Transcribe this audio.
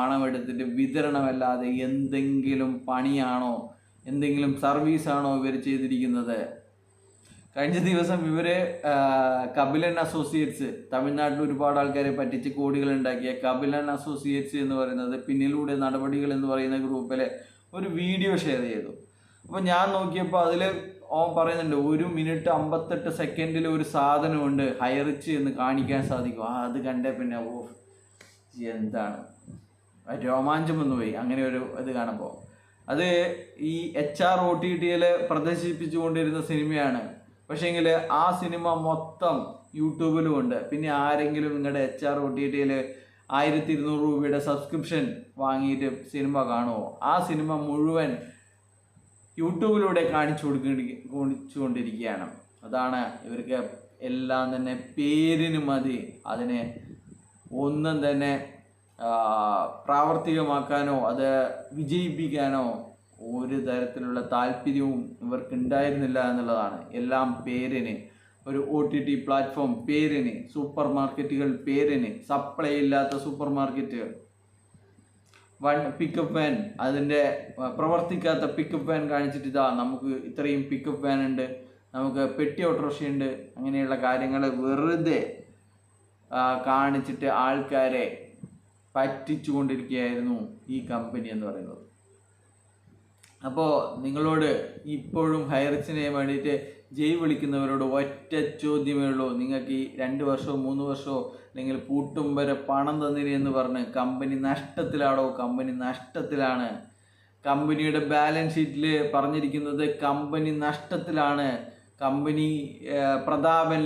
പണമെടുത്തിട്ട് വിതരണമല്ലാതെ എന്തെങ്കിലും പണിയാണോ എന്തെങ്കിലും സർവീസാണോ ഇവർ ചെയ്തിരിക്കുന്നത്? കഴിഞ്ഞ ദിവസം ഇവര് കപിലൻ അസോസിയേറ്റ്സ്, തമിഴ്നാട്ടിൽ ഒരുപാട് ആൾക്കാരെ പറ്റിച്ച് കോടികൾ ഉണ്ടാക്കിയ കപിലൻ അസോസിയേറ്റ്സ് എന്ന് പറയുന്നത് പിന്നിലൂടെ നടപടികൾ എന്ന് പറയുന്ന ഗ്രൂപ്പിലെ ഒരു വീഡിയോ ഷെയർ ചെയ്തു. അപ്പോൾ ഞാൻ നോക്കിയപ്പോൾ അതിൽ ഓൻ പറയുന്നുണ്ട് 1 മിനിറ്റ് 58 സെക്കൻഡിൽ ഒരു സാധനമുണ്ട് ഹൈറിച്ച് എന്ന് കാണിക്കാൻ സാധിക്കും. അത് കണ്ടേ പിന്നെ എന്താണ് രോമാഞ്ചം വന്നു പോയി അങ്ങനെ ഒരു ഇത് കാണുമ്പോൾ. അത് ഈ HROTTയിൽ പ്രദർശിപ്പിച്ചുകൊണ്ടിരുന്ന സിനിമയാണ്. പക്ഷേങ്കിൽ ആ സിനിമ മൊത്തം യൂട്യൂബിലും ഉണ്ട്. പിന്നെ ആരെങ്കിലും നിങ്ങളുടെ HROTTയിൽ 1200 രൂപയുടെ സബ്സ്ക്രിപ്ഷൻ വാങ്ങിയിട്ട് സിനിമ കാണുമോ? ആ സിനിമ മുഴുവൻ യൂട്യൂബിലൂടെ കാണിച്ചുകൊണ്ടിരിക്കുകയാണ്. അതാണ് ഇവർക്ക് എല്ലാം തന്നെ പേരിന് മതി. അതിനെ ഒന്നും തന്നെ പ്രാവർത്തികമാക്കാനോ അത് വിജയിപ്പിക്കാനോ ഒരു തരത്തിലുള്ള താല്പര്യവും ഇവർക്ക് ഉണ്ടായിരുന്നില്ല എന്നുള്ളതാണ്. എല്ലാം പേരിന്, ഒരു OTT പ്ലാറ്റ്ഫോം പേരിന്, സൂപ്പർ മാർക്കറ്റുകൾ പേരിന്, സപ്ലൈ ഇല്ലാത്ത സൂപ്പർ മാർക്കറ്റുകൾ, പിക്കപ്പ് വാൻ, അതിൻ്റെ പ്രവർത്തിക്കാത്ത പിക്കപ്പ് വാൻ കാണിച്ചിട്ട് ഇതാ നമുക്ക് ഇത്രയും പിക്കപ്പ് വാൻ ഉണ്ട്, നമുക്ക് പെട്ടി ഓട്ടോറിക്ഷയുണ്ട്, അങ്ങനെയുള്ള കാര്യങ്ങൾ വെറുതെ കാണിച്ചിട്ട് ആൾക്കാരെ പറ്റിച്ചു കൊണ്ടിരിക്കുകയായിരുന്നു ഈ കമ്പനി എന്ന് പറയുന്നത്. അപ്പോൾ നിങ്ങളോട് ഇപ്പോഴും ഹൈറിച്ചിനെ വേണ്ടിയിട്ട് ജയ് വിളിക്കുന്നവരോട് ഒറ്റ ചോദ്യമേ ഉള്ളൂ. നിങ്ങൾക്ക് ഈ 2 വർഷമോ 3 വർഷമോ അല്ലെങ്കിൽ പൂട്ടും വരെ പണം തന്നില്ല എന്ന് പറഞ്ഞ് കമ്പനി നഷ്ടത്തിലാണോ? കമ്പനി നഷ്ടത്തിലാണ്. കമ്പനിയുടെ ബാലൻസ് ഷീറ്റിൽ പറഞ്ഞിരിക്കുന്നത് കമ്പനി നഷ്ടത്തിലാണ്. കമ്പനി പ്രതാപൻ